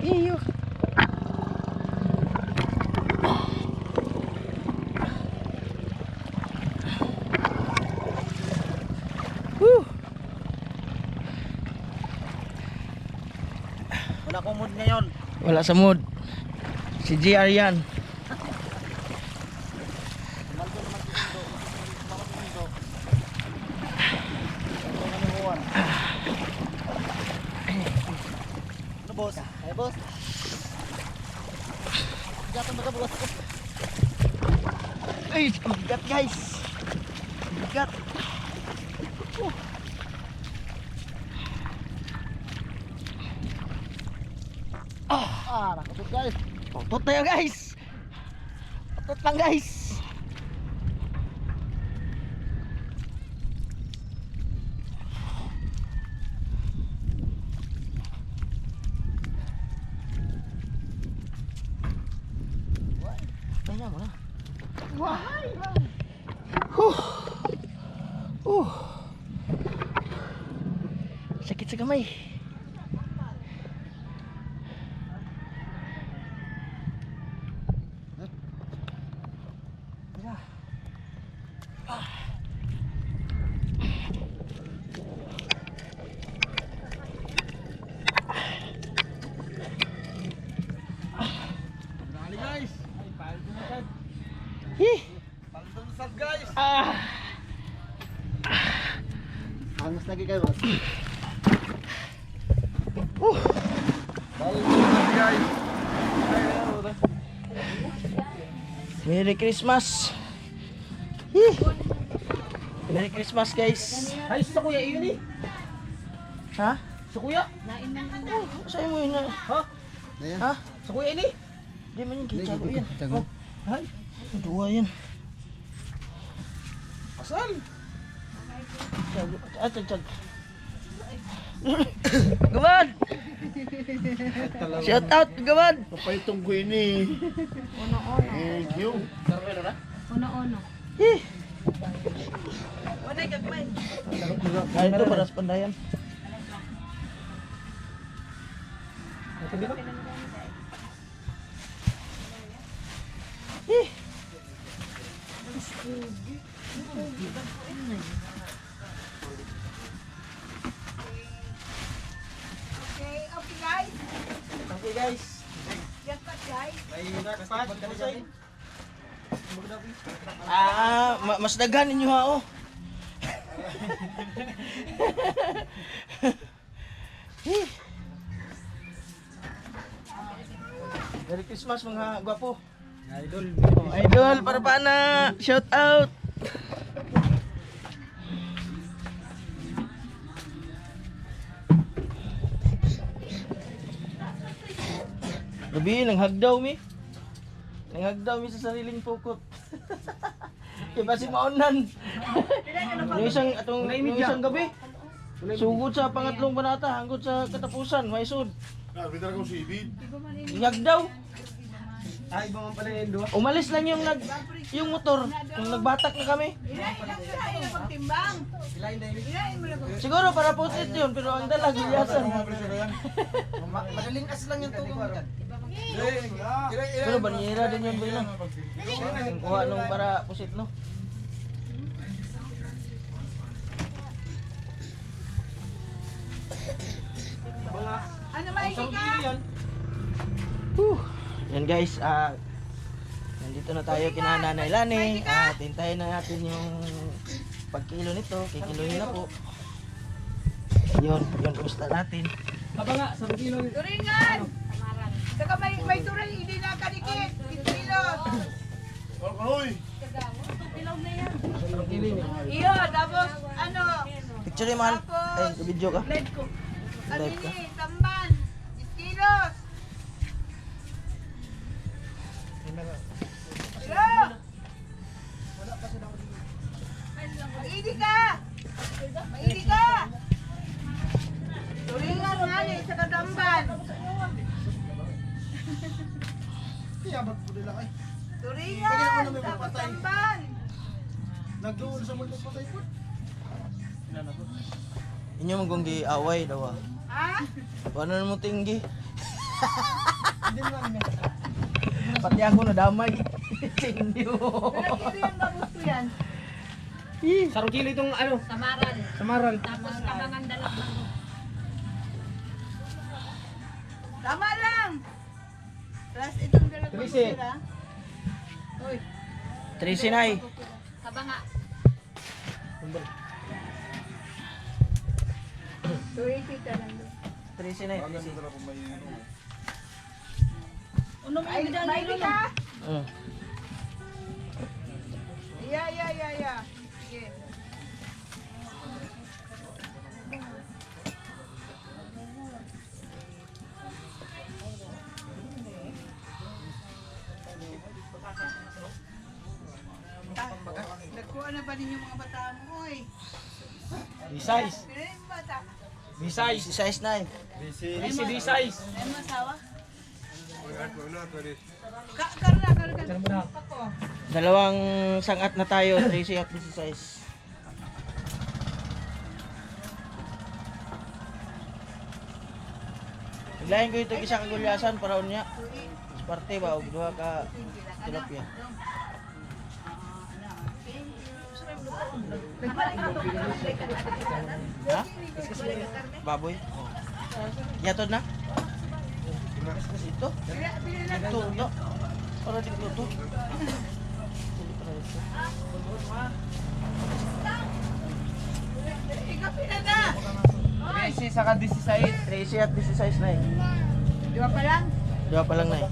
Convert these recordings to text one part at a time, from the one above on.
Iyo. Wala akong mood ngayon. Wala sa mood. Si GR yan. Ano boss? Ay boss. Gatong ba boss? Ay, bigat guys. Bigat. Nakatut guys. Tutot tayo guys. Tutot lang guys. Tanya mo na. Why? Uh. Sakit sa kamay. Dali guys. Ay, paldo na sad. Hih. Paldo na sad guys. Angas lagi kayo boss. Paldo na sad guys. Merry Christmas. Hih. Merry Christmas guys. Ay, sa kuya yun eh. Ha? Sa kuya. Sa'yo mo yun na. Ha? Ha? Sa kuya ini. Di man yung kitsago yan. Oh. Ay, Dua yan. asal. Tag. Gaman! Shout out, gaman! Papaitong ko ini. Ono-ono. Thank you. Darwelo na. Ono-ono. Hih. Wanay gagmay. Ay, ito para sa pandayan. Hih. Okay guys. Okay guys. Yan pa guys. Mas daghan ninyo ha oh. Hih. Merry Christmas mga gwapo. Idol. Idol, para paana. Shout out. Gabi, nanghagdaw mi. Nanghagdaw mi sa sariling pukot. Kaya si maunan. Yung isang gabi. Sugod sa pangatlong banata, hanggot sa katapusan, may sud. Bitar ko si Ibid. Nanghagdaw. Ay, iba man pala yung dua. Umalis lang yung motor. Yung nagbatak na kami. Ilain na pagtimbang. Ilain na yun. Ilain mo na pag... Siguro para putit yun, pero ang dala gilyasan. Madaling as lang yung tubig mo dyan. Pero banyera din yun ba yun? Yung kuha nung para pusit no. Ano maigi ka? Yan guys, nandito na tayo kina Nanay Lani. Tintayin na natin yung pagkilo nito. Kikilohin na po. Yun, gusto natin. Aba nga, sa kilo. Turingan! Saka may turing, hindi na kadikit. Kilos. Hoy! Iyo, tapos ano? Picture man. Ay, video ka. Live ko. Live ka. Kanini, tamban. 10 kilos. Hello? Maigi ka! Maigi ka! Turingan nga ni sa katamban. Iyabat po nila ay. Turingan! Tapos tamban. Nagdoon sa multo patay po. Inyo mong gi away daw ah. Ha? Ano mo tinggi? Hindi mo ano. Pati ako nadamay. Sa inyo. Pero kilo yan ba gusto yan? Sarong kilo itong ano, Samaran. samaran. Tapos kabangan dalawang. Tama lang. Plus itong dalawang Trisi. sila. Uy. 13 nay. Kabanga. 280 ka lang doon. 13 nay. Unong Ay, ibigay may nilo. ka? Mm. Yeah. Sige. Nagkuha na ba ninyo mga bata mo, oy? D-size. Pinayin mo bata. D-size. 16 nay. DC D-size. Ay mo asawa? Diyan mo na. Dalawang sangat na tayo, 13 at 16. Iglayin ko ito isa kagulyasan para unya. Parte ba og duha ka tilapia. Ha? Baboy. Oh. Yatod na? Ito. Ito, ito. Para dito to. Ikaw pinada! 13 saka 16. 13 at 16 na eh. Di ba pa lang? Dua pa lang na eh.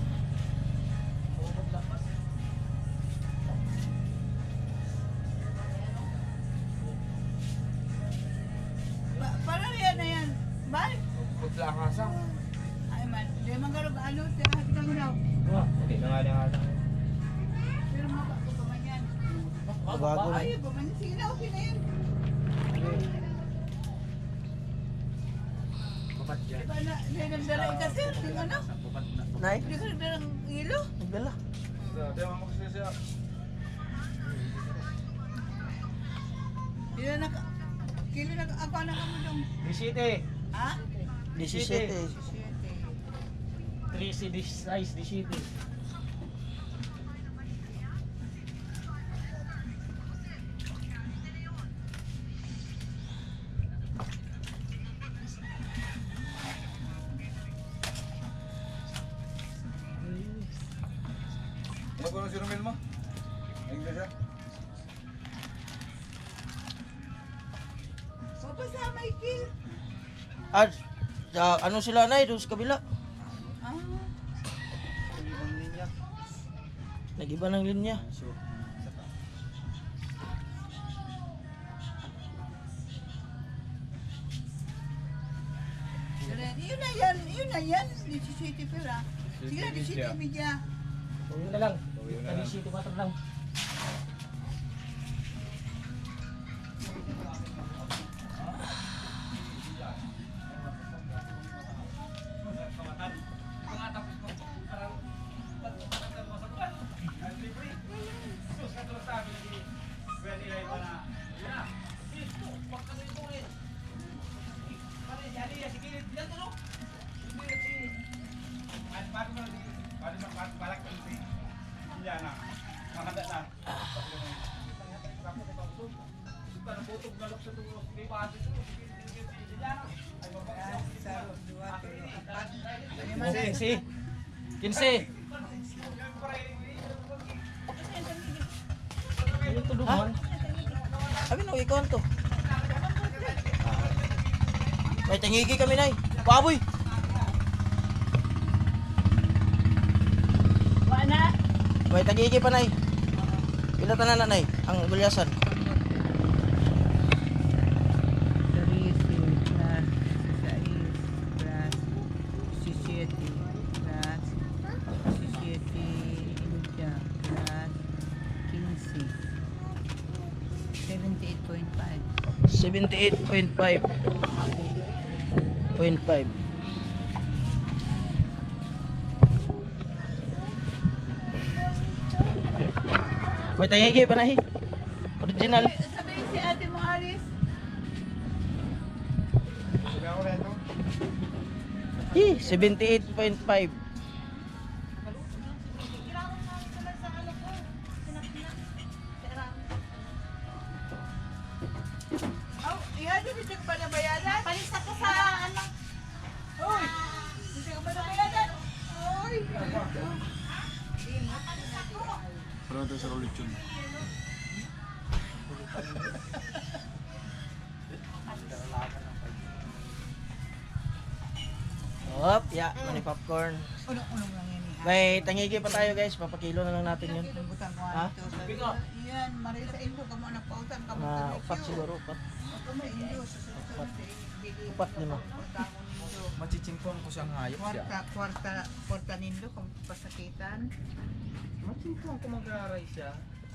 Parang yan na yan. Balik. Putla ang asang. Ay man, di man garog ano, tirahat ka mo daw. Okay, nangali ang asang. Pero mabak ko pa man yan. Bago na. Ay, pa man. Sige na, okay na yan. Papat Di dyan. ba na, nagdala kasi, yung ano? Nay, Di ka nagdala ng ilo? nagdala. Di na naka, kilo na ako na kamo dong. D-city. Ha? 17 eh. 13 D-size, D-city. Ano ko na si Romel mo? English siya? Papasama may kil. Ah, ano sila nay doon sa kabila? Ah, Nag-iba ng linya. yun na yan. 17 pera. Sige na, 17 media. Tuyo na lang. Tuyo na lang. D-city water lang. Si. 15. Ano ito duman? Sabi no, ikaw to. May tangigi kami nay. Baboy. Wala. May tangigi pa nay. Pila tanan na nay ang gulyasan. 78.5. 0.5. May tangigi pa nay. Original. Sabihin si ate mo, Alice. Sabi ako na ito. 78.5. Oh, iyan yung hindi ka ba nabayaran? Palista ka sa ano. Uy! Hindi ka ba nabayaran? Uy! Para natin sa ulit yun. Hop, ya, mani popcorn. Unong-unong lang yan eh. May tangigi pa tayo guys, papakilo na lang natin yun. Nabutan ko Ha? ano ito. Yan, maray sa indo ka mo nagpautan ka mo. Mga upat siguro, upat. Ako may indo sa susunod. Upat, lima. Machichimpon ko siyang hayop siya. Kwarta nindo kung pasakitan. Machichimpon ko mag-aaray siya.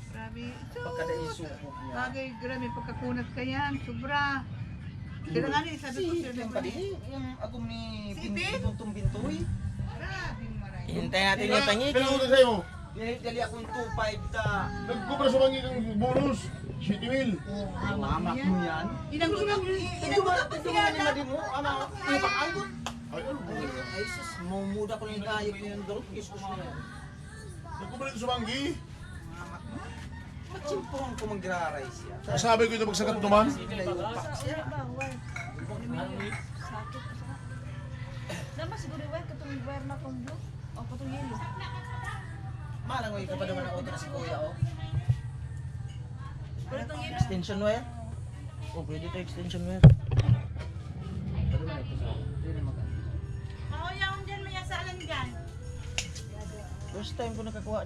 Grabe. Pagkada isupog niya. Bagay, grabe pagkakunat ka yan. Sobra. Kaya nga ni, sabi ko sir Yung naman eh. padi, yung agom ni Si Ibig? Bintuntong Bintoy. Grabe maray. Hintay natin yung tangigi. Kailangan ko sa'yo. Dali akong 2.5 ta. Nagkubra sa mga ng bonus. 7,000. Mamak mo yan. Inang-inang Ito nga ni Madi mo, ano, ipakanggot. Ay, ano? Ay sus, mumuda ko yung hayop yung dorot. Kisus na yan. Nagkubra dito sa manggi. Machimpon ko mag-aaray siya. Kasabi ko ito magsagat naman. Layupak siya. Naman siguro wire katong wire na tong blue o katong yellow. Malangoy ko pa naman ang auto na si Kuya, oh. Pero tong yellow. Extension wire. Oh, pwede to extension wire. Mao yaon diyan may asalan diyan. First time ko nakakuha